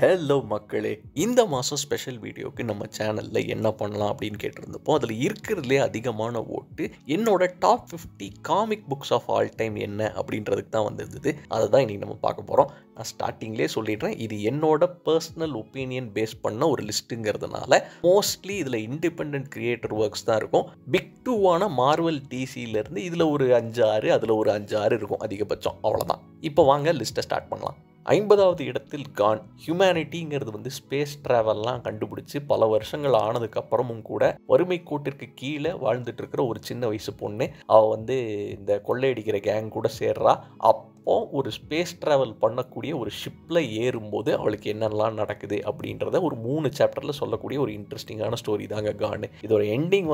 Hello மக்களே, இந்த மாதம் ஸ்பெஷல் வீடியோக்கு நம்ம சேனலில் என்ன பண்ணலாம் அப்படின்னு கேட்டிருந்தப்போ அதில் இருக்கிறதுலே அதிகமான ஓட்டு என்னோட top 50 comic books of all time என்ன அப்படின்றதுக்கு தான் வந்திருந்தது. அதை தான் இன்றைக்கி நம்ம பார்க்க போகிறோம். நான் ஸ்டார்டிங்லேயே சொல்லிடுறேன், இது என்னோட பர்சனல் ஒப்பீனியன் பேஸ் பண்ண ஒரு லிஸ்ட்டுங்கிறதுனால மோஸ்ட்லி இதில் இண்டிபெண்ட் கிரியேட்டர் ஒர்க்ஸ் தான் இருக்கும். பிக் டூவான மார்வல் டிசியிலேருந்து இதில் ஒரு 5-6, அதில் ஒரு 5-6 இருக்கும் அதிகபட்சம். அவ்வளோதான். இப்போ வாங்க லிஸ்ட்டை ஸ்டார்ட் பண்ணலாம். 50வது இடத்தில் கான். ஹியூமனிட்டிங்கிறது ஸ்பேஸ் ட்ராவல்லாம் கண்டுபிடிச்சி பல வருஷங்கள் ஆனதுக்கப்புறமும் கூட வறுமை கோட்டிற்கு கீழே வாழ்ந்துட்டு இருக்கிற ஒரு சின்ன வயசு பொண்ணு. அவள் இந்த கொள்ளையடிக்கிற கேங் கூட சேர்றா. அப்போ ஒரு ஸ்பேஸ் ட்ராவல் பண்ணக்கூடிய ஒரு ஷிப்பில் ஏறும்போது அவளுக்கு என்னெல்லாம் நடக்குது அப்படின்றத ஒரு 3 சாப்டரில் சொல்லக்கூடிய ஒரு இன்ட்ரெஸ்டிங்கான ஸ்டோரி தாங்க கான். இதோட எண்டிங்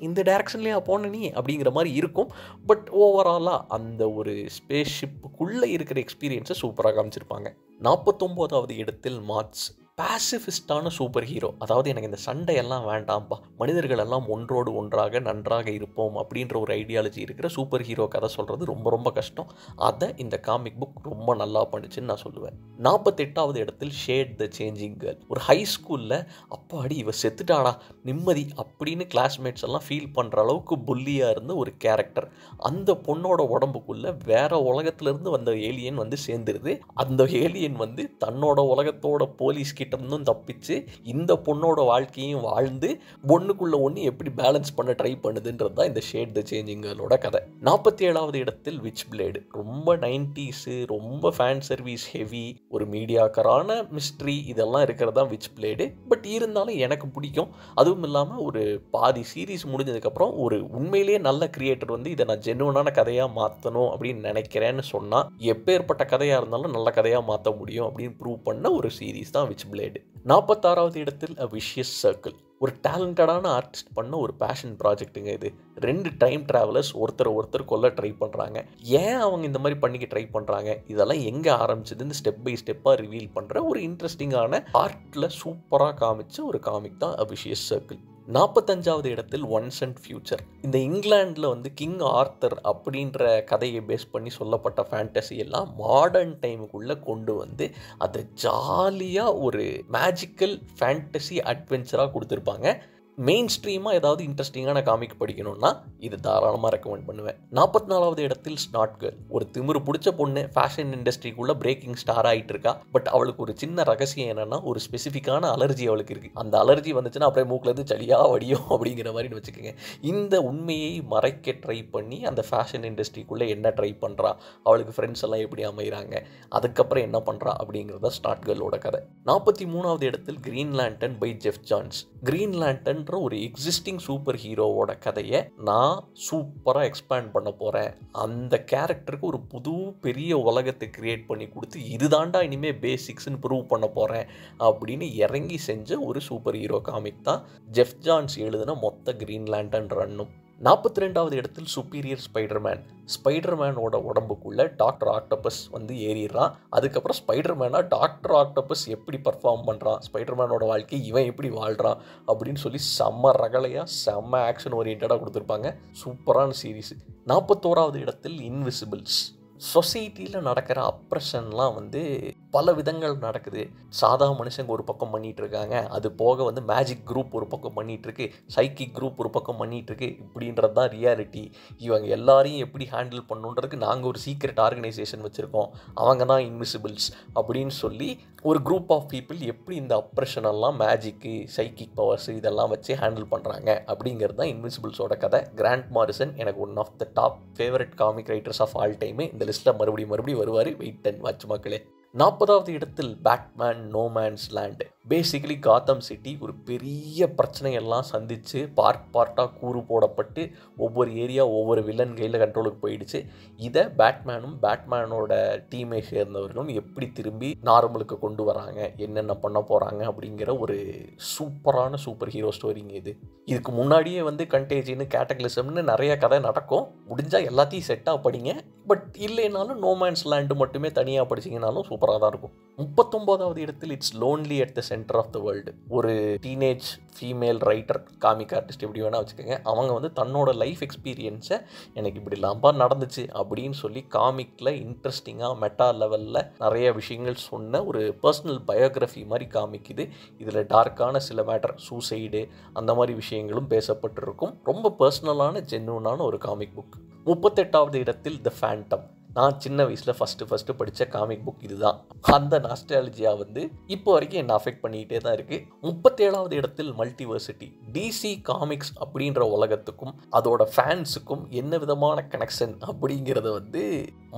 இந்த டைரக்ஷன்லேயே போன நீ அப்படிங்கிற மாதிரி இருக்கும். பட் ஓவராலாக அந்த ஒரு ஸ்பேஸ் ஷிப்புக்குள்ளே இருக்கிற எக்ஸ்பீரியன்ஸை சூப்பராக காமிச்சிருப்பாங்க. 49வது இடத்தில் மார்ட்ஸ். பேசிஃபிஸ்டான super hero. அதாவது எனக்கு இந்த சண்டையெல்லாம் வேண்டாம்ப்பா, மனிதர்கள் எல்லாம் ஒன்றோடு ஒன்றாக நன்றாக இருப்போம் அப்படின்ற ஒரு ஐடியாலஜி இருக்கிற சூப்பர் ஹீரோ கதை சொல்கிறது ரொம்ப ரொம்ப கஷ்டம். அதை இந்த காமிக் புக் ரொம்ப நல்லா பண்ணுச்சுன்னு நான் சொல்லுவேன். 48வது இடத்தில் ஷேட் த சேஞ்சிங் கேர்ள். ஒரு ஹை ஸ்கூலில் அப்பாடி இவ செத்துட்டாடா நிம்மதி அப்படின்னு கிளாஸ்மேட்ஸ் எல்லாம் ஃபீல் பண்ணுற அளவுக்கு புல்லியாக இருந்த ஒரு கேரக்டர். அந்த பொண்ணோட உடம்புக்குள்ளே வேற உலகத்திலேருந்து வந்த ஏலியன் சேர்ந்துருது. அந்த ஏலியன் தன்னோட உலகத்தோட போலீஸ் கிட்ட இருந்தும் தப்பிச்சு இந்த பொண்ணோட வாழ்க்கையும் வாழ்ந்து ஒண்ணுக்குள்ள ஒன்று எப்படி பேலன்ஸ் பண்ண ட்ரை பண்ணுதுன்றது தான் இந்த ஷேட் த சேஞ்சிங்கோட கதை. 47வது இடத்தில் விச் பிளேடு. ரொம்ப 90s, ரொம்ப ஃபேன் சர்வீஸ் ஹெவி, ஒரு மீடியாக்கரான மிஸ்ட்ரி இதெல்லாம் இருக்கிறதா விச் பிளேடு. பட் இருந்தாலும் எனக்கு பிடிக்கும். அதுவும் இல்லாமல் ஒரு பாதி சீரீஸ் முடிஞ்சதுக்கப்புறம் ஒரு உண்மையிலேயே நல்ல கிரியேட்டர் இதை நான் ஜென்யூனான கதையாக மாற்றணும் அப்படின்னு நினைக்கிறேன்னு சொன்னால் எப்பேற்பட்ட கதையாக இருந்தாலும் நல்ல கதையாக மாற்ற முடியும் அப்படின்னு ப்ரூவ் பண்ண ஒரு சீரீஸ் தான் விச் பிளேடு. 46வது இடத்தில் A Vicious Circle. ஒரு டேலண்டடான ஆர்டிஸ்ட் பண்ண ஒரு பேஷன் ப்ராஜெக்ட்டுங்க இது. 2 டைம் ட்ராவலர்ஸ் ஒருத்தர் கொல்ல ட்ரை பண்ணுறாங்க. ஏன் அவங்க இந்த மாதிரி பண்ணிக்க ட்ரை பண்ணுறாங்க, இதெல்லாம் எங்கே ஆரம்பிச்சதுன்னு ஸ்டெப் பை ஸ்டெப்பாக ரிவீல் பண்ணுற ஒரு இன்ட்ரெஸ்டிங்கான ஆர்ட்டில் சூப்பராக காமிச்ச ஒரு காமிக் தான் A Vicious Circle. 45வது இடத்தில் ஒன்ஸ் அண்ட் ஃபியூச்சர். இந்த இங்கிலாண்டில் கிங் ஆர்த்தர் அப்படின்ற கதையை பேஸ் பண்ணி சொல்லப்பட்ட ஃபேண்டசி எல்லாம் மாடர்ன் டைமுக்குள்ளே கொண்டு அதை ஜாலியாக ஒரு மேஜிக்கல் ஃபேண்டசி அட்வென்ச்சராக கொடுத்துருப்பாங்க. மெயின் ஸ்ட்ரீமாக ஏதாவது இன்ட்ரெஸ்டிங்கான காமிக் படிக்கணும்னா இது தாராளமாக ரெக்கமெண்ட் பண்ணுவேன். 44வது இடத்தில் ஸ்னாட் கேர்ள். ஒரு திமிரு பிடிச்ச பொண்ணு ஃபேஷன் இண்டஸ்ட்ரிக்குள்ளே பிரேக்கிங் ஸ்டார் ஆகிட்டு இருக்கா. பட் அவளுக்கு ஒரு சின்ன ரகசியம் என்னென்னா, ஒரு ஸ்பெசிஃபிக்கான அலர்ஜி அவளுக்கு இருக்குது. அந்த அலர்ஜி வந்துச்சுன்னா அப்படியே மூக்கிலேருந்து சளியாக வடியும் அப்படிங்கிற மாதிரி வச்சுக்கோங்க. இந்த உண்மையை மறைக்க ட்ரை பண்ணி அந்த ஃபேஷன் இண்டஸ்ட்ரிக்குள்ளே என்ன ட்ரை பண்ணுறா, அவளுக்கு ஃப்ரெண்ட்ஸ் எல்லாம் எப்படி அமைகிறாங்க, அதுக்கப்புறம் என்ன பண்ணுறா அப்படிங்கிறத ஸ்னாட் கேர்ளோட கதை. 43வது இடத்தில் Green Lantern by Geoff Johns. Green Lantern ஒரு எக்ஸிஸ்டிங் சூப்பர் ஹீரோவோட கதையை நான் சூப்பராக எக்ஸ்பேண்ட் பண்ண போகிறேன். அந்த கேரக்டருக்கு ஒரு புது பெரிய உலகத்தை கிரியேட் பண்ணி கொடுத்து இதுதாண்டா இனிமேல் பேசிக்ஸ்ன்னு ப்ரூவ் பண்ண போகிறேன் அப்படின்னு இறங்கி செஞ்ச ஒரு சூப்பர் ஹீரோ காமிக் தான் ஜெஃப் ஜான்ஸ் எழுதின மொத்த கிரீன் லேண்டன் ரன்னும். 42வது இடத்தில் சுப்பீரியர் ஸ்பைடர்மேன். ஸ்பைடர்மேனோட உடம்புக்குள்ளே டாக்டர் ஆக்டோபஸ் ஏறிடுறான். அதுக்கப்புறம் ஸ்பைடர்மேனாக டாக்டர் ஆக்டோபஸ் எப்படி பர்ஃபார்ம் பண்ணுறான், ஸ்பைடர்மேனோட வாழ்க்கை இவன் எப்படி வாழ்கிறான் அப்படின்னு சொல்லி செம்ம ரகலையாக செம்ம ஆக்ஷன் ஓரியன்டாக கொடுத்துருப்பாங்க. சூப்பரான சீரீஸ். 41வது இடத்தில் இன்விசிபிள்ஸ். சொசைட்டியில் நடக்கிற அப்ரெஷன்லாம் பல விதங்கள் நடக்குது. சாதா மனுஷங்க ஒரு பக்கம் பண்ணிகிட்டு இருக்காங்க, அது போக மேஜிக் குரூப் ஒரு பக்கம் பண்ணிகிட்ருக்கு, சைக்கிக் குரூப் ஒரு பக்கம் பண்ணிகிட்ருக்கு. இப்படின்றது தான் ரியாலிட்டி. இவங்க எல்லாரையும் எப்படி ஹேண்டில் பண்ணுன்றதுக்கு நாங்கள் ஒரு சீக்ரெட் ஆர்கனைசேஷன் வச்சுருக்கோம், அவங்க தான் இன்விசிபிள்ஸ் அப்படின்னு சொல்லி ஒரு குரூப் ஆஃப் பீப்புள் எப்படி இந்த அப்ரெஷனெல்லாம் மேஜிக்கு சைக்கிக் பவர்ஸ் இதெல்லாம் வச்சு ஹேண்டில் பண்ணுறாங்க அப்படிங்கிறது தான் இன்விசிபிள்ஸோட கதை. கிராண்ட் மாரிசன் எனக்கு one of the top favourite comic writers of all time. இந்த லிஸ்ட்டில் மறுபடியும் வருவார். வெயிட் அண்ட் வாட்ச் மக்களே. 40வது இடத்தில் Batman no man's land. Basically Gotham City ஒரு பெரிய பிரச்சனையெல்லாம் சந்தித்து பார்ட்டாக கூறு போடப்பட்டு ஒவ்வொரு ஏரியா ஒவ்வொரு வில்லன் கையில் கண்ட்ரோலுக்கு போயிடுச்சு. இதை பேட்மேனோட டீமை சேர்ந்தவர்களும் எப்படி திரும்பி நார்மலுக்கு கொண்டு வராங்க, என்னென்ன பண்ண போகிறாங்க அப்படிங்கிற ஒரு சூப்பரான சூப்பர் ஹீரோ ஸ்டோரிங்க இது. இதுக்கு முன்னாடியே கண்டேஜின்னு கேட்டக்லிசம்னு நிறைய கதை நடக்கும். முடிஞ்சால் எல்லாத்தையும் செட்டாக படிங்க. பட் இல்லைனாலும் நோ மேன்ஸ் லேண்டு மட்டுமே தனியாக படிச்சிங்கனாலும் சூப்பராக தான் இருக்கும். 39வது இடத்தில் it's lonely at the centre of the world. ஒரு teenage female writer, comic artist எப்படி வேணால் வச்சுக்கோங்க. அவங்க வந்து தன்னோட லைஃப் எக்ஸ்பீரியன்ஸை எனக்கு இப்படி லாம்பாக நடந்துச்சு அப்படின்னு சொல்லி காமிக்கில் இன்ட்ரெஸ்டிங்காக மெட்டா லெவலில் நிறைய விஷயங்கள் சொன்ன ஒரு பர்சனல் பயோகிராஃபி மாதிரி காமிக்குது. இதில் டார்க்கான சில மேட்டர், சூசைடு, அந்த மாதிரி விஷயங்களும் பேசப்பட்டிருக்கும். ரொம்ப பர்சனலான ஜென்யூனான ஒரு காமிக் புக். 38வது இடத்தில் த ஃபேண்டம். நான் சின்ன வயசில் ஃபஸ்ட்டு படித்த காமிக் புக் இதுதான். அந்த நாஸ்டாலஜியா வந்து இப்போ வரைக்கும் என்னை அஃபெக்ட் பண்ணிக்கிட்டே தான் இருக்குது. 37வது இடத்தில் மல்டிவர்சிட்டி. டிசி காமிக்ஸ் அப்படின்ற உலகத்துக்கும் அதோட ஃபேன்ஸுக்கும் என்ன விதமான கனெக்ஷன் அப்படிங்கிறத வந்து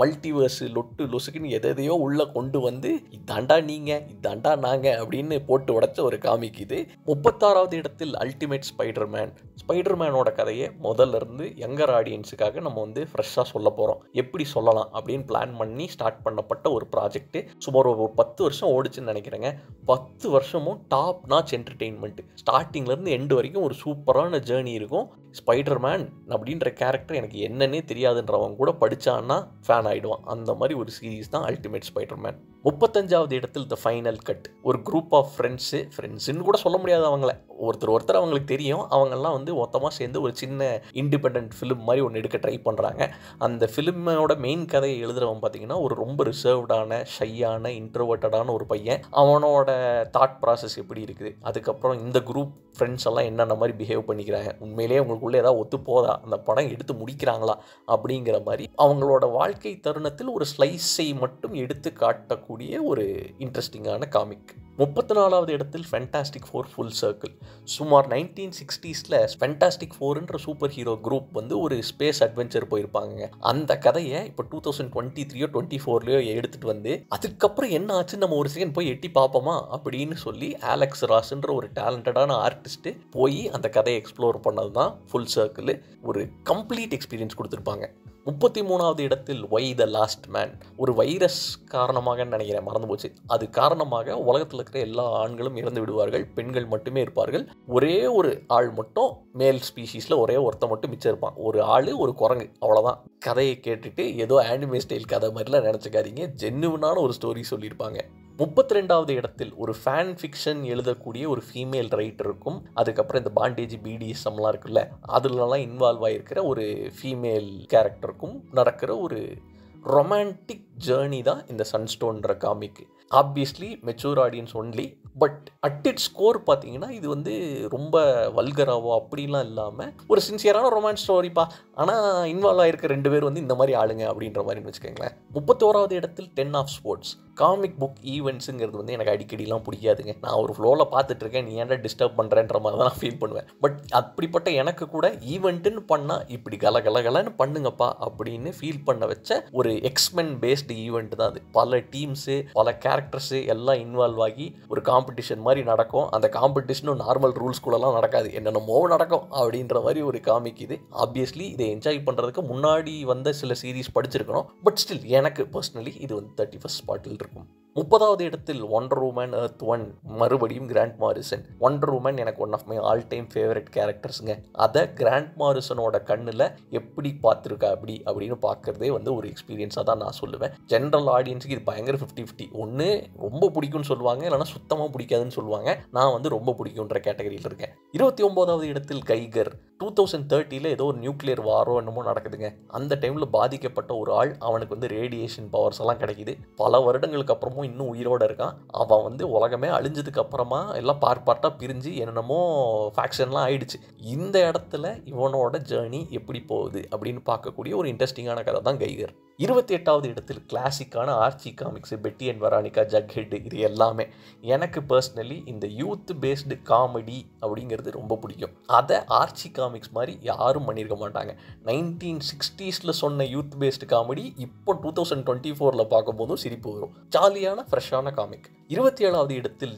மல்டிவர்ஸு லொட்டு லொசுக்குன்னு எதையோ உள்ளே கொண்டு வந்து இதாண்டா நீங்கள் இதாண்டா நாங்கள் அப்படின்னு போட்டு உடைச்ச ஒரு காமிக் இது. 36வது இடத்தில் அல்டிமேட் ஸ்பைடர்மேன். ஸ்பைடர்மேனோட கதையை முதல்ல இருந்து யங்கர் ஆடியன்ஸுக்காக நம்ம வந்து ஃப்ரெஷ்ஷாக சொல்ல போகிறோம். எப்படி சொல்லலாம் அப்படின்னு பிளான் பண்ணி ஸ்டார்ட் பண்ணப்பட்ட ஒரு ப்ராஜெக்ட். சுமார் ஒரு 10 வருஷம் ஓடிச்சுன்னு நினைக்கிறேங்க. 10 வருஷமும் டாப் நாச் என்டர்டெயின்மெண்ட். ஸ்டார்டிங்லேருந்து எண்டு வரைக்கும் ஒரு சூப்பரான ஜேர்னி இருக்கும். ஸ்பைடர்மேன் அப்படின்ற கேரக்டர் எனக்கு என்னன்னே தெரியாதுன்றவங்க கூட படித்தான்னா ஃபேன் ஆகிடுவான். அந்த மாதிரி ஒரு சீரீஸ் தான் அல்டிமேட் ஸ்பைடர்மேன். 35வது இடத்தில் த ஃபைனல் கட். ஒரு குரூப் ஆஃப் ஃப்ரெண்ட்ஸுன்னு கூட சொல்ல முடியாது அவங்கள, ஒருத்தர் அவங்களுக்கு தெரியும். அவங்கெல்லாம் வந்து மொத்தமாக சேர்ந்து ஒரு சின்ன இண்டிபெண்ட் ஃபிலிம் மாதிரி ஒன்று எடுக்க ட்ரை பண்ணுறாங்க. அந்த ஃபிலிமோட மெயின் கதையை எழுதுகிறவன் பார்த்தீங்கன்னா ஒரு ரொம்ப ரிசர்வ்டான, ஷையான, இன்ட்ரோவர்ட்டடான ஒரு பையன். அவனோட தாட் ப்ராசஸ் எப்படி இருக்குது, அதுக்கப்புறம் இந்த குரூப் ஃப்ரெண்ட்ஸ் எல்லாம் என்னென்ன மாதிரி பிஹேவ் பண்ணிக்கிறாங்க, உண்மையிலேயே அவங்களுக்குள்ளே ஏதாவது ஒத்து போதா, அந்த படம் எடுத்து முடிக்கிறாங்களா அப்படிங்கிற மாதிரி அவங்களோட வாழ்க்கை தருணத்தில் ஒரு ஸ்லைஸை மட்டும் எடுத்து காட்டக்கூடிய ஒரு இன்ட்ரெஸ்டிங்கான காமிக். 34வது இடத்தில் ஃபேண்டாஸ்டிக் ஃபோர் ஃபுல் சர்க்கிள். சுமார் 1960s ஃபேண்டாஸ்டிக் ஃபோர்ன்ற சூப்பர் ஹீரோ குரூப் வந்து ஒரு ஸ்பேஸ் அட்வென்ச்சர் போயிருப்பாங்க. அந்த கதையை இப்போ 2023 24 எடுத்துகிட்டு வந்து அதுக்கப்புறம் என்ன ஆச்சுன்னு நம்ம ஒரு செகண்ட் போய் எட்டி பார்ப்போமா அப்படின்னு சொல்லி அலெக்ஸ் ராஸ்ன்ற ஒரு டேலண்டடான ஆர்டிஸ்ட்டு போய் அந்த கதையை எக்ஸ்ப்ளோர் பண்ணது தான் ஃபுல் சர்க்கிள். ஒரு கம்ப்ளீட் எக்ஸ்பீரியன்ஸ் கொடுத்துருப்பாங்க. 33வது இடத்தில் ஒய் த லாஸ்ட் மேன். ஒரு வைரஸ் காரணமாக நினைக்கிறேன், மறந்து போச்சு. அது காரணமாக உலகத்தில் இருக்கிற எல்லா ஆண்களும் இறந்து விடுவார்கள், பெண்கள் மட்டுமே இருப்பார்கள். ஒரே ஒரு ஆள் மட்டும், மேல் ஸ்பீஷீஸில் ஒரே ஒருத்த மட்டும் மிச்சம் இருப்பான். ஒரு ஆள், ஒரு குரங்கு, அவ்வளோதான். கதையை கேட்டுட்டு ஏதோ ஆனிமே ஸ்டைல் கதை மாதிரிலாம் நினச்சிக்காதீங்க, ஜென்யூனான ஒரு ஸ்டோரி சொல்லியிருப்பாங்க. 32வது இடத்தில் ஒரு ஃபேன் ஃபிக்ஷன் எழுதக்கூடிய ஒரு ஃபீமேல் ரைட்டருக்கும், அதுக்கப்புறம் இந்த பாண்டேஜ் பிடிஎஸ்எம்லாம் இருக்குல்ல, அதுலலாம் இன்வால்வ் ஆகிருக்கிற ஒரு ஃபீமேல் கேரக்டருக்கும் நடக்கிற ஒரு ரொமான்டிக் ஜேர்னி தான் இந்த சன்ஸ்டோன்ற comic. Obviously mature audience only. But at its core பார்த்தீங்கன்னா இது வந்து ரொம்ப வல்கராவோ அப்படிலாம் இல்லாமல் ஒரு சின்சியரான ரொமான்ஸ் ஸ்டோரிப்பா. ஆனால் இன்வால்வ் ஆகிருக்க 2 பேர் வந்து இந்த மாதிரி ஆளுங்க அப்படின்ற மாதிரி வச்சுக்கோங்களேன். 31வது இடத்தில் 10 ஆஃப் ஸ்போர்ட்ஸ். காமிக் புக் ஈவெண்ட்ஸுங்கிறது வந்து எனக்கு அடிக்கடிலாம் பிடிக்காதுங்க. நான் ஒரு ஃப்ளோவில் பார்த்துட்டு இருக்கேன், நீ ஏன்டா டிஸ்டர்ப் பண்ணுறேன்ற மாதிரி தான் நான் ஃபீல் பண்ணுவேன். பட் அப்படிப்பட்ட எனக்கு கூட ஈவெண்ட்டுன்னு பண்ணால் இப்படி கலகலன்னு பண்ணுங்கப்பா அப்படின்னு ஃபீல் பண்ண வச்ச ஒரு எக்ஸ்மென் பேஸ்டு ஈவெண்ட் தான் அது. பல டீம்ஸு, பல கேரக்டர்ஸு எல்லாம் இன்வால்வ் ஆகி ஒரு காம்படிஷன் மாதிரி நடக்கும். அந்த காம்படிஷனும் நார்மல் ரூல்ஸ்குள்ளெல்லாம் நடக்காது, என்னென்னமோ நடக்கும் அப்படின்ற மாதிரி ஒரு காமிக் இது. ஆப்வியஸ்லி இதை என்ஜாய் பண்ணுறதுக்கு முன்னாடி வந்த சில சீரீஸ் படிச்சிருக்கணும். பட் ஸ்டில் எனக்கு பர்சனலி இது வந்து 31st ஸ்பாட்டில் இருக்கும். 30வது இடத்தில் ஒண்டர் உமன் எர்த் 1, மறுபடியும் கிராண்ட் மாரிசன். ஒண்டர் உமன் எனக்கு one of my all time favourite கேரக்டர்ஸுங்க. அதை கிராண்ட் மாரிசனோட கண்ணில் எப்படி பார்த்துருக்கா அப்படின்னு பார்க்குறதே வந்து ஒரு எக்ஸ்பீரியன்ஸாக தான் நான் சொல்லுவேன். ஜென்ரல் ஆடியன்ஸுக்கு இது பயங்கர 50-50. ஒன்று ரொம்ப பிடிக்கும்னு சொல்லுவாங்க, இல்லைனா சுத்தமாக பிடிக்காதுன்னு சொல்லுவாங்க. நான் வந்து ரொம்ப பிடிக்குன்ற கேட்டகரியில் இருக்கேன். 29வது இடத்தில் கைகர். 2030 ஏதோ ஒரு நியூக்ளியர் வாரோ என்னமோ நடக்குதுங்க. அந்த டைமில் பாதிக்கப்பட்ட ஒரு ஆள், அவனுக்கு வந்து ரேடியேஷன் பவர்ஸ் எல்லாம் கிடைக்குது. பல வருடங்களுக்கு அப்புறமும் இன்னும் உயிரோடு இருக்கான். அவன் வந்து உலகமே அழிஞ்சதுக்கு அப்புறமா எல்லாம் பார்ட்டாக பிரிஞ்சு என்னென்னமோ ஃபேக்ஷன்லாம் ஆயிடுச்சு. இந்த இடத்துல இவனோட ஜேர்னி எப்படி போகுது அப்படின்னு பார்க்கக்கூடிய ஒரு இன்ட்ரெஸ்டிங்கான கதை தான் கைகர். 28வது இடத்தில் கிளாசிக்கான ஆர்ச்சி காமிக்ஸ், பெட்டி அண்ட் வெரானிகா, ஜக் ஹெட். இது எல்லாமே எனக்கு பர்சனலி இந்த யூத் பேஸ்டு காமெடி அப்படிங்கிறது ரொம்ப பிடிக்கும். அதை ஆர்ச்சி காமிக்ஸ் மாதிரி யாரும் பண்ணியிருக்க மாட்டாங்க. 1960s சொன்ன யூத் பேஸ்டு காமெடி இப்போ 2024 பார்க்கும்போதும் சிரிப்பு வரும். ஜாலியான ஃப்ரெஷ்ஷான காமிக். 27வது இடத்தில்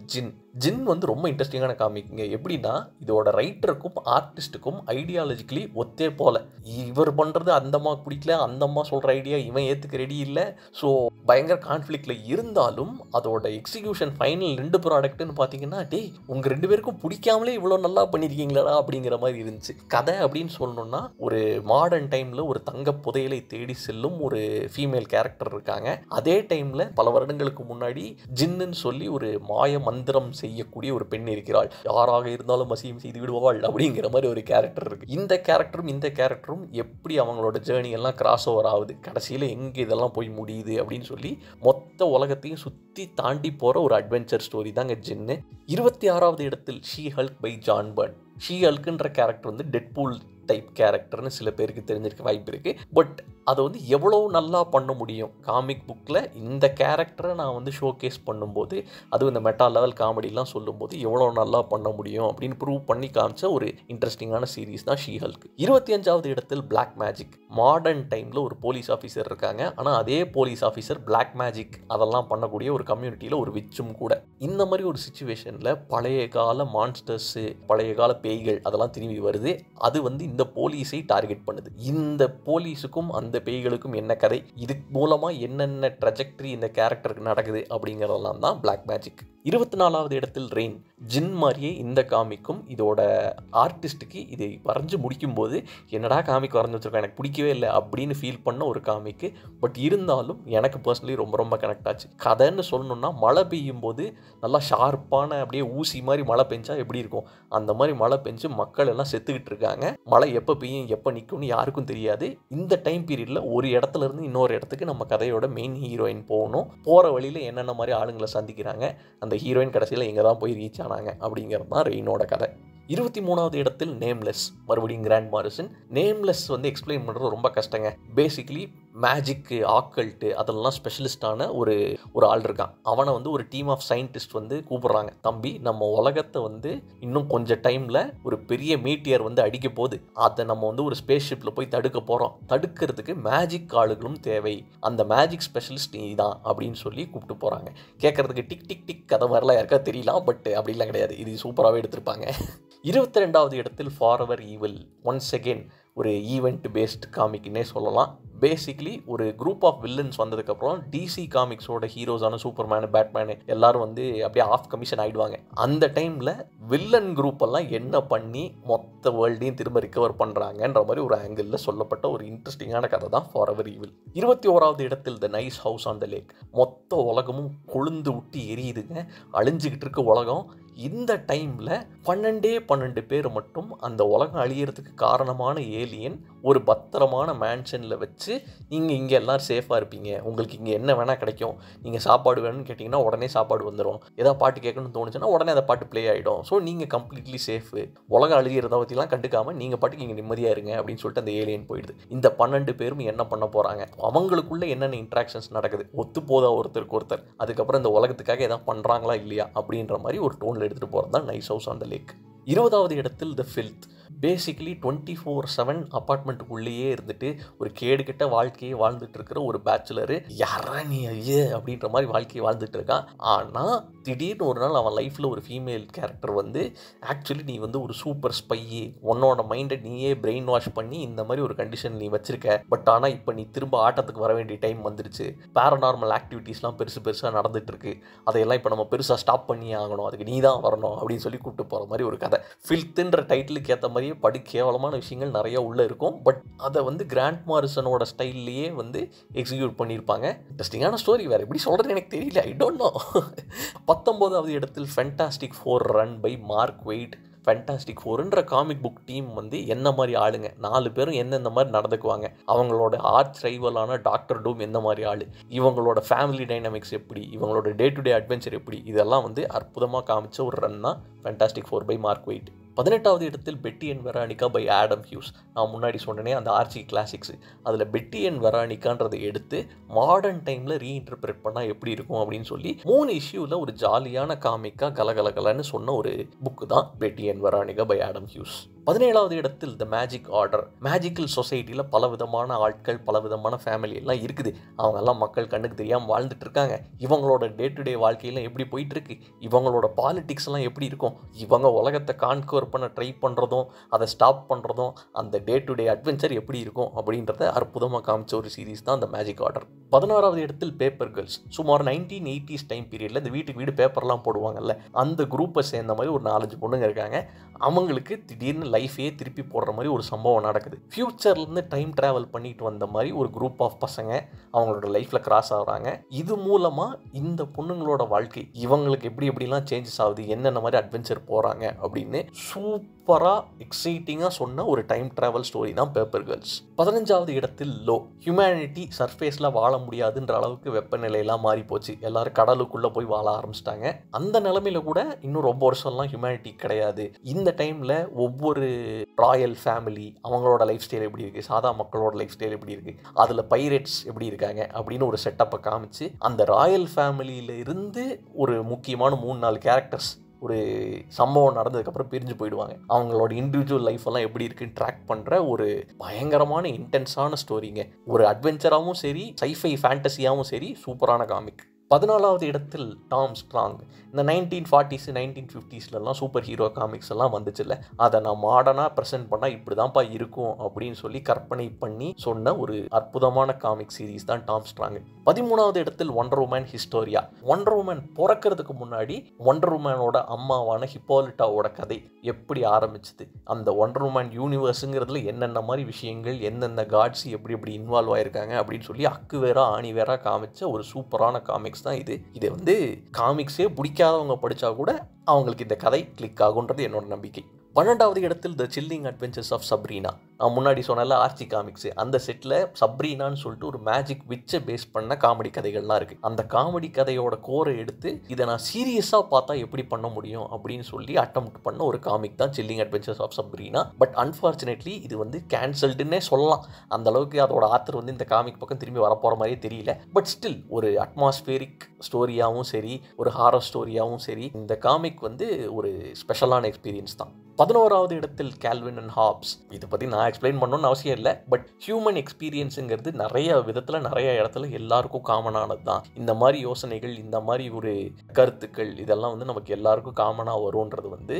ஜின் வந்து ரொம்ப இன்ட்ரெஸ்டிங்கான காமிக்குங்க. எப்படின்னா இதோட ரைட்டருக்கும் ஆர்டிஸ்ட்டுக்கும் ஐடியாலஜிக்கலி ஒத்தே போல. இவர் பண்ணுறது அந்த அம்மா பிடிக்கல, அந்த அம்மா சொல்கிற ஐடியா இவன் ஏற்றுக்க ரெடி இல்லை. ஸோ பயங்கர கான்ஃப்ளிக்டில் இருந்தாலும் அதோட எக்ஸிக்யூஷன் ஃபைனல் 2 ப்ராடக்ட்னு பார்த்தீங்கன்னா, டேய் உங்கள் 2 பேருக்கும் பிடிக்காமலே இவ்வளோ நல்லா பண்ணியிருக்கீங்களா அப்படிங்கிற மாதிரி இருந்துச்சு. கதை அப்படின்னு சொல்லணும்னா ஒரு மாடர்ன் டைமில் ஒரு தங்க புதையலை தேடி செல்லும் ஒரு ஃபீமேல் கேரக்டர் இருக்காங்க. அதே டைமில் பல வருடங்களுக்கு முன்னாடி ஜின்னு சொல்லி ஒரு மாய மந்திரம் செய்யக்கூடிய ஒரு பெண் இருக்கிறாள். யாராக இருந்தாலும் வசியம் செய்து விடுவாள் அப்படிங்கிற மாதிரி ஒரு கேரக்டர் இருக்குது. இந்த கேரக்டரும் எப்படி அவங்களோட ஜேர்னி எல்லாம் கிராஸ் ஓவர் ஆகுது, கடைசியில் எங்கே இதெல்லாம் போய் முடியுது அப்படின்னு சொல்லி மொத்த உலகத்தையும் சுற்றி தாண்டி போகிற ஒரு அட்வென்ச்சர் ஸ்டோரி தாங்க ஜின்னு. 26வது இடத்தில் She Hulk by John Byrne. She ஹல்க்குன்ற கேரக்டர் வந்து டெட்பூல் டைப் கேரக்டர்னு சில பேருக்கு தெரிஞ்சிருக்க வாய்ப்பு இருக்குது. பட் அதை வந்து எவ்வளோ நல்லா பண்ண முடியும் காமிக் புக்கில் இந்த கேரக்டரை நான் வந்து ஷோகேஸ் பண்ணும்போது, அதுவும் இந்த மெட்டா லெவல் காமெடிலாம் சொல்லும்போது எவ்வளோ நல்லா பண்ண முடியும் அப்படின்னு ப்ரூவ் பண்ணி காமிச்ச ஒரு இன்ட்ரெஸ்டிங்கான சீரீஸ் தான் ஷீ ஹல்க். 25வது இடத்தில் பிளாக் மேஜிக். மாடர்ன் டைமில் ஒரு போலீஸ் ஆஃபீஸர் இருக்காங்க, ஆனால் அதே போலீஸ் ஆஃபீஸர் பிளாக் மேஜிக் அதெல்லாம் பண்ணக்கூடிய ஒரு கம்யூனிட்டியில் ஒரு விச்சும் கூட. இந்த மாதிரி ஒரு சுச்சுவேஷனில் பழைய கால மான்ஸ்டர்ஸு, பழைய கால பேய்கள் அதெல்லாம் திரும்பி வருது. அது வந்து இந்த போலீஸை டார்கெட் பண்ணுது. இந்த போலீஸுக்கும் அந்த பேய்களுக்கும் என்ன கதை, இது மூலமா என்னென்ன ட்ரெஜெக்டரி இந்த கேரக்டருக்கு நடக்குது அப்படிங்கிறதெல்லாம் தான் பிளாக் மேஜிக். 24வது இடத்தில் ரெயின். ஜின் மாதிரியே இந்த காமிக்கும் இதோட ஆர்டிஸ்ட்டுக்கு இதை வரைஞ்சு முடிக்கும்போது என்னடா காமிக் வரைஞ்சி வச்சிருக்கேன், எனக்கு பிடிக்கவே இல்லை அப்படின்னு ஃபீல் பண்ண ஒரு காமிக்கு. பட் இருந்தாலும் எனக்கு பர்சனலி ரொம்ப ரொம்ப கனெக்ட் ஆச்சு. கதைன்னு சொல்லணும்னா மழை பெய்யும் போது நல்லா ஷார்ப்பான அப்படியே ஊசி மாதிரி மழை பெஞ்சா எப்படி இருக்கும், அந்த மாதிரி மழை பெஞ்சு மக்கள் எல்லாம் செத்துக்கிட்டு இருக்காங்க. மழை எப்போ பெய்யும் எப்போ நிற்கும்னு யாருக்கும் தெரியாது. இந்த டைம் பீரியடில் ஒரு இடத்துல இருந்து இன்னொரு இடத்துக்கு நம்ம கதையோட மெயின் ஹீரோயின் போகணும். போகிற வழியில் என்னென்ன மாதிரி ஆளுங்களை சந்திக்கிறாங்க, அந்த ஹீரோயின் கடைசியில் எங்கே தான் போய் ரீச் ஆனாங்க அப்படிங்கிறது தான் ரெயினோட கதை. 23வது இடத்தில் நேம்லெஸ். மறுபடியும் கிராண்ட் மாரிசன். நேம்லெஸ் வந்து எக்ஸ்பிளைன் பண்ணுறது ரொம்ப கஷ்டங்க. பேசிக்கலி மேஜிக்கு, ஆக்கல்ட்டு அதெல்லாம் ஸ்பெஷலிஸ்டான ஒரு ஆள் இருக்கான். அவனை வந்து ஒரு டீம் ஆஃப் சயின்டிஸ்ட் வந்து கூப்பிட்றாங்க, தம்பி நம்ம உலகத்தை வந்து இன்னும் கொஞ்சம் டைமில் ஒரு பெரிய மீட்டியர் வந்து அடிக்க போகுது, அதை நம்ம வந்து ஒரு ஸ்பேஸ் ஷிப்பில் போய் தடுக்க போகிறோம், தடுக்கிறதுக்கு மேஜிக் ஆளுகளும் தேவை, அந்த மேஜிக் ஸ்பெஷலிஸ்ட் நீ தான் அப்படின்னு சொல்லி கூப்பிட்டு போகிறாங்க. கேட்குறதுக்கு டிக் டிக் டிக் கதை மாதிரிலாம் யாருக்கா தெரியலாம், பட் அப்படிலாம் கிடையாது, இது சூப்பராகவே எடுத்திருப்பாங்க. 22வது இடத்தில் ஃபாரெவர் ஈவில். ஒன்ஸ் அகெயின் ஒரு ஈவெண்ட் பேஸ்ட் காமிக்னே சொல்லலாம். பேசிக்லி ஒரு குரூப் ஆஃப் வில்லன்ஸ் வந்ததுக்கப்புறம் டிசி காமிக்ஸோட ஹீரோஸான சூப்பர்மேனு, பேட்மேனு எல்லாரும் வந்து அப்படியே ஆஃப் கமிஷன் ஆகிடுவாங்க. அந்த டைமில் வில்லன் குரூப் எல்லாம் என்ன பண்ணி மொத்த வேர்ல்டையும் திரும்ப ரிகவர் பண்ணுறாங்கன்ற மாதிரி ஒரு ஆங்கிளில் சொல்லப்பட்ட ஒரு இன்ட்ரெஸ்டிங்கான கதை தான் ஃபாரெவர் ஈவில். 21வது இடத்தில் the nice house on the lake. மொத்த உலகமும் கொழுந்து விட்டு எரியுதுங்க, அழிஞ்சிக்கிட்டு இருக்க உலகம். இந்த டைமில் 12 பேர் மட்டும் அந்த உலகம் அழியறதுக்கு காரணமான ஏலியன் ஒரு பத்திரமான மேன்ஷனில் வச்சு, நீங்கள் இங்கே எல்லோரும் சேஃபாக இருப்பீங்க, உங்களுக்கு இங்கே என்ன வேணால் கிடைக்கும், நீங்கள் சாப்பாடு வேணும்னு கேட்டிங்கன்னா உடனே சாப்பாடு வந்துடும், ஏதாவது பாட்டு கேட்கணும்னு தோணுச்சுன்னா உடனே அந்த பாட்டு ப்ளே ஆகிடும், ஸோ நீங்கள் கம்ப்ளீட்லி சேஃபு, உலகம் அழிகிறத பற்றிலாம் கண்டுக்காமல் நீங்கள் பாட்டுக்கு இங்கே நிம்மதியாக இருங்க அப்படின்னு சொல்லிட்டு அந்த ஏலியன் போயிடுது. இந்த 12 பேரும் என்ன பண்ண போகிறாங்க, அவங்களுக்குள்ளே என்னென்ன இன்ட்ராக்ஷன்ஸ் நடக்குது, ஒத்து போதா ஒருத்தருக்கு ஒருத்தர், அதுக்கப்புறம் இந்த உலகத்துக்காக எதாவது பண்ணுறாங்களா இல்லையா அப்படின்ற மாதிரி ஒரு டோனில் எடுத்துகிட்டு போகிறது தான் nice house on the lake. 20வது இடத்தில் த ஃபில்த். பேசிக்கலி 24/7 அப்பார்ட்மெண்ட்டுக்குள்ளேயே இருந்துட்டு ஒரு கேடுகெட்ட வாழ்க்கையை வாழ்ந்துட்டு இருக்கிற ஒரு பேச்சுலரு, யாரா நீ ஐயே அப்படின்ற மாதிரி வாழ்க்கையை வாழ்ந்துட்டு இருக்கான். ஆனால் திடீர்னு ஒரு நாள் அவன் லைஃப்பில் ஒரு ஃபீமேல் கேரக்டர் வந்து, ஆக்சுவலி நீ வந்து ஒரு சூப்பர் ஸ்பையி, உன்னோட மைண்டை நீயே பிரெயின் வாஷ் பண்ணி இந்த மாதிரி ஒரு கண்டிஷன் நீ வச்சிருக்க, பட் ஆனால் இப்போ நீ திரும்ப ஆட்டத்துக்கு வர வேண்டிய டைம் வந்துருச்சு, பேரநார்மல் ஆக்டிவிட்டீஸ்லாம் பெருசாக நடந்துட்டு இருக்கு, அதையெல்லாம் இப்போ நம்ம பெருசாக ஸ்டாப் பண்ணி ஆகணும், அதுக்கு நீ தான் வரணும் அப்படின்னு சொல்லி கூப்பிட்டு போகிற மாதிரி ஒரு கதை. ஃபில்த்துன்ற டைட்டிலுக்கு ஏற்ற மாதிரியே படு கேவலமான விஷயங்கள் நிறைய உள்ளே இருக்கும், பட் அதை வந்து கிராண்ட் மாரிசனோட ஸ்டைல்லையே வந்து எக்ஸிக்யூட் பண்ணியிருப்பாங்க. இன்ட்ரெஸ்டிங்கான ஸ்டோரி, வேறு எப்படி சொல்கிறது எனக்கு தெரியல, ஐ டோன்ட் நோ. 19வது இடத்தில் Fantastic Four run by Mark Waid. Fantastic ஃபோர்ன்ற காமிக் புக் டீம் வந்து என்ன மாதிரி ஆளுங்க, 4 பேரும் எந்தெந்த மாதிரி நடந்துக்குவாங்க, அவங்களோட ஆர்ச் ரைவலான டாக்டர் டூம் எந்த மாதிரி ஆள், இவங்களோட ஃபேமிலி டைனாமிக்ஸ் எப்படி, இவங்களோட டே டு டே அட்வென்ச்சர் எப்படி, இதெல்லாம் வந்து அற்புதமாக காமிச்ச ஒரு ரன் தான் Fantastic Four by Mark Waid. 18வது இடத்தில் Betty and Veronica by Adam Hughes. நான் முன்னாடி சொன்னேனே அந்த ஆர்ச்சி கிளாசிக்ஸு, அதில் பெட்டி அண்ட் வெரானிகான்றதை எடுத்து மாடர்ன் டைமில் ரீஇன்டர்பிரேட் பண்ணால் எப்படி இருக்கும் அப்படின்னு சொல்லி 3 இஷ்யூவில் ஒரு ஜாலியான காமிக்காக கலகலகலன்னு சொன்ன ஒரு புக்கு தான் பெட்டி and Veronica by Adam Hughes. 17வது இடத்தில் த மேஜிக் ஆர்டர். மேஜிக்கல் சொசைட்டியில் பலவிதமான ஆட்கள், பலவிதமான ஃபேமிலி எல்லாம் இருக்குது, அவங்கெல்லாம் மக்கள் கண்ணுக்கு தெரியாமல் வாழ்ந்துட்டு இருக்காங்க, இவங்களோட டே டு டே வாழ்க்கையெல்லாம் எப்படி போயிட்டுருக்கு, இவங்களோட பாலிடிக்ஸ்லாம் எப்படி இருக்கும், இவங்க உலகத்தை கான்கவர் பண்ண ட்ரை பண்ணுறதும் அதை ஸ்டாப் பண்ணுறதும், அந்த டே டு டே அட்வென்ச்சர் எப்படி இருக்கும் அப்படின்றத அற்புதமாக காமிச்ச ஒரு சீரீஸ் தான் அந்த மேஜிக் ஆர்டர். 16வது இடத்தில் பேப்பர் கேர்ள்ஸ். சுமார் 1980s டைம் பீரியடில் இந்த வீட்டுக்கு வீடு பேப்பர்லாம் போடுவாங்கல்ல, அந்த குரூப்பை சேர்ந்த மாதிரி ஒரு 4-5 பொண்ணுங்க இருக்காங்க. அவங்களுக்கு திடீர்னு லைஃபையே திருப்பி போடுற மாதிரி ஒரு சம்பவம் நடக்குது. ஃப்யூச்சர்லேருந்து டைம் ட்ராவல் பண்ணிட்டு வந்த மாதிரி ஒரு குரூப் ஆஃப் பசங்க அவங்களோட லைஃப்பில் கிராஸ் ஆகுறாங்க. இது மூலமாக இந்த பொண்ணுங்களோட வாழ்க்கை இவங்களுக்கு எப்படி எப்படிலாம் சேஞ்சஸ் ஆகுது, என்னென்ன மாதிரி அட்வென்ச்சர் போகிறாங்க அப்படின்னு சூப்பராக எக்ஸைட்டிங்காக சொன்ன ஒரு டைம் ட்ராவல் ஸ்டோரி தான் பேப்பர் கேர்ள்ஸ். 15வது இடத்தில் லோ. ஹியூமனிட்டி சர்ஃபேஸில் வாழ முடியாதுன்ற அளவுக்கு வெப்பநிலையெல்லாம் மாறி போச்சு. எல்லாரும் கடலுக்குள்ளே போய் வாழ ஆரம்பிச்சிட்டாங்க. அந்த நிலைமையில கூட இன்னும் ரொம்ப வருஷம்லாம் ஹியூமனிட்டி கிடையாது. இந்த டைமில் ஒவ்வொரு ராயல் ஃபேமிலி அவங்களோட லைஃப் ஸ்டைல் எப்படி இருக்குது, சாதா மக்களோட லைஃப் ஸ்டைல் எப்படி இருக்குது, அதில் பைரேட்ஸ் எப்படி இருக்காங்க அப்படின்னு ஒரு செட்டப்பை காமிச்சு அந்த ராயல் ஃபேமிலியில் இருந்து ஒரு முக்கியமான 3-4 கேரக்டர்ஸ் ஒரு சம்பவம் நடந்ததுக்கப்புறம் பிரிஞ்சு போயிடுவாங்க. அவங்களோட இண்டிவிஜுவல் லைஃப் எல்லாம் எப்படி இருக்குன்னு ட்ராக் பண்ணுற ஒரு பயங்கரமான இன்டென்ஸான ஸ்டோரிங்க. ஒரு அட்வென்ச்சராகவும் சரி, சைஃபை ஃபேண்டசியாகவும் சரி, சூப்பரான காமிக். 14வது இடத்தில் டாம் ஸ்ட்ராங். இந்த 1940s 1950ஸ்லாம் சூப்பர் ஹீரோ காமிக்ஸ் எல்லாம் வந்துச்சுல்ல, அதை நான் மாடர்னாக ப்ரெசென்ட் பண்ணால் இப்படி தான்ப்பா இருக்கும் அப்படின்னு சொல்லி கற்பனை பண்ணி சொன்ன ஒரு அற்புதமான காமிக் சீரீஸ் தான் டாம் ஸ்ட்ராங். 13வது இடத்தில் Wonder Woman Historia. Wonder Woman பிறக்கிறதுக்கு முன்னாடி ஒண்டர் உமனோட அம்மாவான ஹிப்போலிட்டாவோட கதை எப்படி ஆரம்பிச்சுது, அந்த ஒண்டர் உமன் யூனிவர்ஸுங்கிறதுல என்னென்ன மாதிரி விஷயங்கள், எந்தெந்த காட்ஸ் எப்படி எப்படி இன்வால்வ் ஆயிருக்காங்க அப்படின்னு சொல்லி அக்கு வேறா ஆணி வேறா காமிச்ச ஒரு சூப்பரான காமிக்ஸ் தான் இது. இதை காமிக்ஸே பிடிக்காதவங்க படித்தா கூட அவங்களுக்கு இந்த கதை கிளிக் ஆகுன்றது என்னோட நம்பிக்கை. 12வது இடத்தில் த சில்லிங் அட்வென்ச்சர்ஸ் ஆஃப் சப்ரீனா. நான் முன்னாடி சொன்னல ஆர்ச்சி காமிக்ஸ், அந்த செட்டில் சப்ரீனான்னு சொல்லிட்டு ஒரு மேஜிக் விட்சை பேஸ் பண்ண காமெடி கதைகள்லாம் இருக்குது. அந்த காமெடி கதையோட கோரை எடுத்து இதை நான் சீரியஸாக பார்த்தா எப்படி பண்ண முடியும் அப்படின்னு சொல்லி அட்டெம்ப்ட் பண்ண ஒரு காமிக் தான் Chilling Adventures of Sabrina. But unfortunately இது கேன்சல்டுன்னே சொல்லலாம். அந்த அளவுக்கு அதோட ஆத்தர் இந்த காமிக் பக்கம் திரும்பி வரப்போகிற மாதிரியே தெரியல. பட் ஸ்டில் ஒரு அட்மாஸ்பியரிக் ஸ்டோரியாகவும் சரி, ஒரு ஹாரர் ஸ்டோரியாகவும் சரி, இந்த காமிக் ஒரு ஸ்பெஷலான எக்ஸ்பீரியன்ஸ் தான். 11வது இடத்தில் கால்வின் அண்ட் ஹாப்ஸ். இதை பற்றி நான் எக்ஸ்பிளைன் பண்ணணும்னு அவசியம் இல்லை. பட் ஹியூமன் எக்ஸ்பீரியன்ஸுங்கிறது நிறைய விதத்தில் நிறைய இடத்துல எல்லாருக்கும் காமனானது தான். இந்த மாதிரி யோசனைகள், இந்த மாதிரி ஒரு கருத்துக்கள் இதெல்லாம் நமக்கு எல்லாருக்கும் காமனாக வரும்ன்றது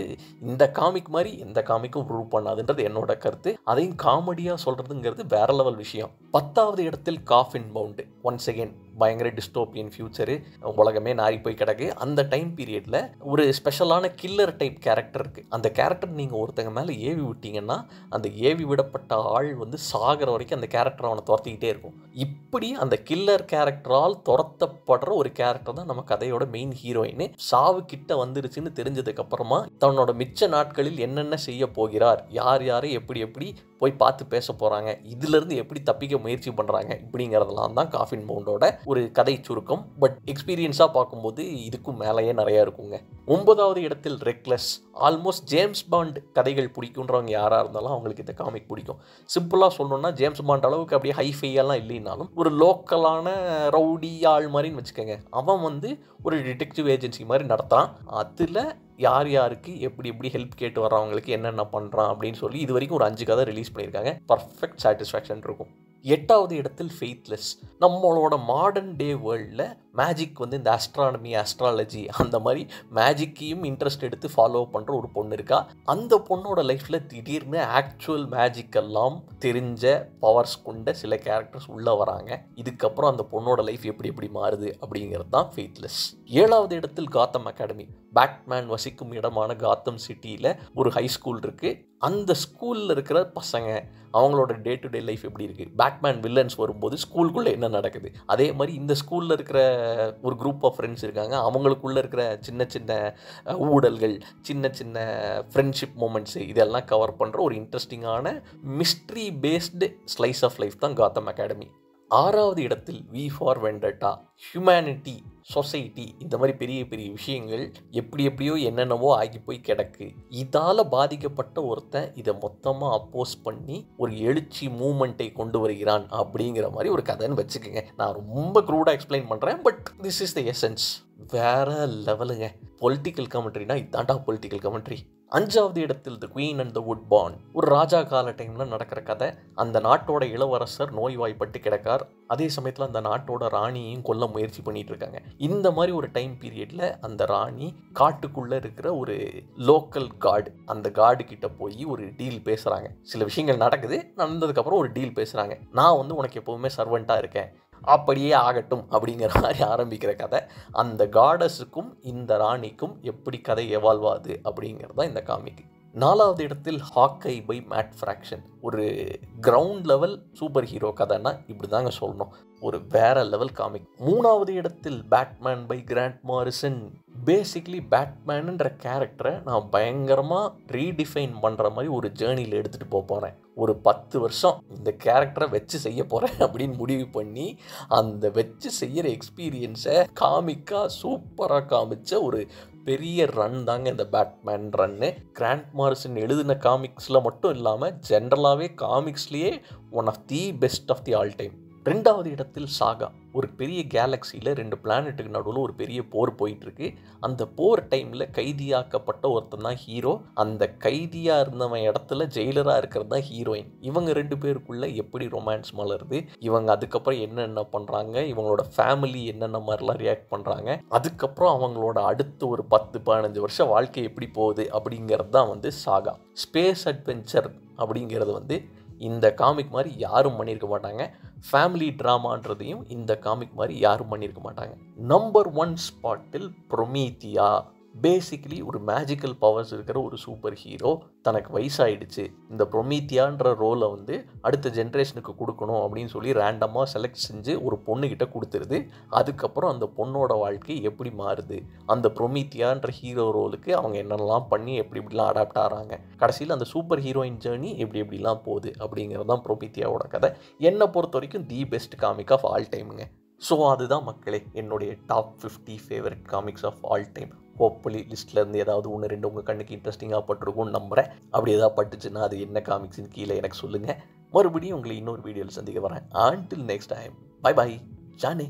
இந்த காமிக் மாதிரி எந்த காமிக்கும் ப்ரூவ் பண்ணாதுன்றது என்னோட கருத்து. அதையும் காமெடியாக சொல்கிறதுங்கிறது வேற லெவல் விஷயம். 10வது இடத்தில் காஃபின் பவுண்டு. ஒன்ஸ் அகெயின் பயங்கர டிஸ்டோப்பியன் ஃபியூச்சரு, உலகமே நாரி போய் கிடக்கு. அந்த டைம் பீரியடில் ஒரு ஸ்பெஷலான கில்லர் டைப் கேரக்டர் இருக்குது. அந்த கேரக்டர் நீங்கள் ஒருத்தங்க மேலே ஏவி விட்டீங்கன்னா அந்த ஏவி விடப்பட்ட ஆள் சாகிற வரைக்கும் அந்த கேரக்டர் அவனை துரத்திக்கிட்டே இருக்கும். இப்படி அந்த கில்லர் கேரக்டரால் துரத்தப்படுற ஒரு கேரக்டர் தான் நம்ம கதையோட மெயின் ஹீரோயின். சாவு கிட்ட வந்துருச்சுன்னு தெரிஞ்சதுக்கு அப்புறமா தன்னோட மிச்ச நாட்களில் என்னென்ன செய்ய போகிறார், யார் யாரை எப்படி எப்படி போய் பார்த்து பேச போகிறாங்க, இதிலிருந்து எப்படி தப்பிக்க முயற்சி பண்ணுறாங்க, இப்படிங்கிறதெல்லாம் தான் காஃபின் பவுண்டோட ஒரு கதை சுருக்கம். பட் எக்ஸ்பீரியன்ஸாக பார்க்கும்போது இதுக்கும் மேலேயே நிறையா இருக்குங்க. 9வது இடத்தில் ரெக்லெஸ். ஆல்மோஸ்ட் ஜேம்ஸ் பாண்ட் கதைகள் பிடிக்குன்றவங்க யாராக இருந்தாலும் அவங்களுக்கு இந்த காமிக் பிடிக்கும். சிம்பிளாக சொல்லணும்னா ஜேம்ஸ் பாண்ட் அளவுக்கு அப்படியே ஹைஃபையெல்லாம் இல்லைனாலும் ஒரு லோக்கலான ரவுடி ஆள் மாதிரின்னு வச்சுக்கோங்க. அவன் ஒரு டிடெக்டிவ் ஏஜென்சி மாதிரி நடத்தான். அதில் யார் யாருக்கு எப்படி எப்படி ஹெல்ப் கேட்டு வர்றவங்களுக்கு என்னென்ன பண்ணுறான் அப்படின்னு சொல்லி இது வரைக்கும் ஒரு 5 கதை ரிலீஸ் பண்ணியிருக்காங்க. பர்ஃபெக்ட் சாட்டிஸ்ஃபேக்ஷன் இருக்கும். 8வது இடத்தில் ஃபெய்த்லெஸ். நம்மளோட மாடர்ன் டே வேர்ல்டில் மேஜிக் இந்த ஆஸ்ட்ரானமி, ஆஸ்ட்ராலஜி அந்த மாதிரி மேஜிக்கையும் இன்ட்ரெஸ்ட் எடுத்து ஃபாலோ பண்ணுற ஒரு பொண்ணு இருக்கா. அந்த பொண்ணோட லைஃப்பில் திடீர்னு ஆக்சுவல் மேஜிக்கெல்லாம் தெரிஞ்ச பவர்ஸ் கொண்ட சில கேரக்டர்ஸ் உள்ளே வராங்க. இதுக்கப்புறம் அந்த பொண்ணோட லைஃப் எப்படி எப்படி மாறுது அப்படிங்கிறது தான் ஃபெய்த்லெஸ். 7வது இடத்தில் காத்தம் அகாடமி. பேட்மேன் வசிக்கும் இடமான காத்தம் சிட்டியில் ஒரு ஹை ஸ்கூல் இருக்குது. அந்த ஸ்கூலில் இருக்கிற பசங்க அவங்களோட டே டு டே லைஃப் எப்படி இருக்குது, பேட்மேன் வில்லன்ஸ் வரும்போது ஸ்கூலுக்குள்ளே என்ன நடக்குது, அதே மாதிரி இந்த ஸ்கூலில் இருக்கிற ஒரு குரூப் ஆஃப் ஃப்ரெண்ட்ஸ் இருக்காங்க, அவங்களுக்குள்ளே இருக்கிற சின்ன சின்ன ஊடல்கள், சின்ன சின்ன ஃப்ரெண்ட்ஷிப் மூமெண்ட்ஸு, இதெல்லாம் கவர் பண்ணுற ஒரு இன்ட்ரெஸ்டிங்கான mystery based slice of life தான் காத்தம் அகாடமி. 6வது இடத்தில் V for Vendetta. Humanity, society, இந்த மாதிரி பெரிய பெரிய விஷயங்கள் எப்படி எப்படியோ என்னென்னவோ ஆகி போய் கிடக்கு. இதால் பாதிக்கப்பட்ட ஒருத்தன் இதை மொத்தமாக அப்போஸ் பண்ணி ஒரு எழுச்சி மூமெண்ட்டை கொண்டு வருகிறான் அப்படிங்கிற மாதிரி ஒரு கதைன்னு வச்சுக்கோங்க. நான் ரொம்ப க்ரூடாக எக்ஸ்பிளைன் பண்ணுறேன், but this is the essence. வேற லெவலுங்க. பொலிட்டிக்கல் கமெண்ட்ரினா இதாண்டா பொலிட்டிக்கல் கமெண்ட்ரி. 5வது இடத்தில் the Queen and the Woodborn. ஒரு ராஜா கால டைமில் நடக்கிற கதை. அந்த நாட்டோட இளவரசர் நோய்வாய்ப்பட்டு கிடக்கார். அதே சமயத்தில் அந்த நாட்டோட ராணியையும் கொல்ல முயற்சி பண்ணிட்டு இருக்காங்க. இந்த மாதிரி ஒரு டைம் பீரியடில் அந்த ராணி காட்டுக்குள்ளே இருக்கிற ஒரு லோக்கல் கார்டு, அந்த கார்டு கிட்ட போய் ஒரு டீல் பேசுகிறாங்க. சில விஷயங்கள் நடக்குது, நடந்ததுக்கப்புறம் ஒரு டீல் பேசுகிறாங்க. நான் உனக்கு எப்போவுமே சர்வெண்ட்டாக இருக்கேன், அப்படியே ஆகட்டும் அப்படிங்கிற மாதிரி ஆரம்பிக்கிற கதை. அந்த காடஸுக்கும் இந்த ராணிக்கும் எப்படி கதை எவால்வ் ஆகுது அப்படிங்கிறது தான் இந்த காமிக். 4வது இடத்தில் ஹாக்கை பை மேட் ஃப்ராக்ஷன். ஒரு கிரவுண்ட் லெவல் சூப்பர் ஹீரோ கதைன்னா இப்படி தாங்க சொல்லணும். ஒரு வேற லெவல் காமிக். 3வது இடத்தில் Batman by Grant Morrison. Basically பேட்மேனுன்ற கேரக்டரை நான் பயங்கரமாக ரீடிஃபைன் பண்ணுற மாதிரி ஒரு ஜேர்னியில் எடுத்துகிட்டு போகிறேன். ஒரு 10 வருஷம் இந்த கேரக்டரை வச்சு செய்ய போகிறேன் அப்படின்னு முடிவு பண்ணி அந்த வச்சு செய்கிற எக்ஸ்பீரியன்ஸை காமிக்காக சூப்பராக காமிச்ச ஒரு பெரிய ரன் தாங்க இந்த பேட்மேன் ரன்னு. கிராண்ட் மாரிசன் எழுதின காமிக்ஸில் மட்டும் இல்லாமல் ஜென்ரலாகவே காமிக்ஸ்லேயே one of the best of the all time. 2வது இடத்தில் சாகா. ஒரு பெரிய கேலக்சியில் 2 பிளானட்டுக்கு நடுவில் ஒரு பெரிய போர் போயிட்டுருக்கு. அந்த போர் டைமில் கைதியாக்கப்பட்ட ஒருத்தன் தான் ஹீரோ. அந்த கைதியாக இருந்தவன் இடத்துல ஜெயிலராக இருக்கிறது தான் ஹீரோயின். இவங்க 2 பேருக்குள்ளே எப்படி ரொமான்ஸ் மலருது, இவங்க அதுக்கப்புறம் என்னென்ன பண்ணுறாங்க, இவங்களோட ஃபேமிலி என்னென்ன மாதிரிலாம் ரியாக்ட் பண்ணுறாங்க, அதுக்கப்புறம் அவங்களோட அடுத்த ஒரு 10-15 வருஷம் வாழ்க்கை எப்படி போகுது அப்படிங்கிறது தான் வந்து சாகா. ஸ்பேஸ் அட்வென்ச்சர் அப்படிங்கிறது இந்த காமிக் மாதிரி யாரும் பண்ணியிருக்க மாட்டாங்க. ஃபேமிலி ட்ராமான்றதையும் இந்த காமிக் மாதிரி யாரும் பண்ணியிருக்க மாட்டாங்க. நம்பர் 1 ஸ்பாட்டில் ப்ரொமீத்தியா. பேசிக்கலி ஒரு மேஜிக்கல் பவர்ஸ் இருக்கிற ஒரு சூப்பர் ஹீரோ. தனக்கு வயசாயிடுச்சு, இந்த ப்ரொமீத்தியான்ற ரோலை அடுத்த ஜென்ரேஷனுக்கு கொடுக்கணும் அப்படின்னு சொல்லி ரேண்டமாக செலக்ட் செஞ்சு ஒரு பொண்ணுக்கிட்ட கொடுத்துருது. அதுக்கப்புறம் அந்த பொண்ணோட வாழ்க்கை எப்படி மாறுது, அந்த ப்ரொமீத்தியான்ற ஹீரோ ரோலுக்கு அவங்க என்னென்னலாம் பண்ணி எப்படி இப்படிலாம் அடாப்ட் ஆகிறாங்க, கடைசியில் அந்த சூப்பர் ஹீரோயின் ஜேர்னி எப்படிலாம் போகுது அப்படிங்கிறது தான் ப்ரொமீத்தியாவோட கதை. என்னை பொறுத்த வரைக்கும் the best comic of all டைமுங்க. ஸோ அதுதான் மக்களே என்னுடைய top 50 favourite comics of all time. Hopefully லிஸ்ட்லேருந்து ஏதாவது 1-2 உங்கள் கண்ணுக்கு இன்ட்ரெஸ்டிங்காக பட்டிருக்கும்னு நம்புகிறேன். அப்படி ஏதாவது பட்டுச்சுன்னா அது என்ன காமிக்ஸ்னு கீழே எனக்கு சொல்லுங்கள். மறுபடியும் உங்களை இன்னொரு வீடியோவில் சந்திக்க வரேன். until next time, bye bye, Johnny.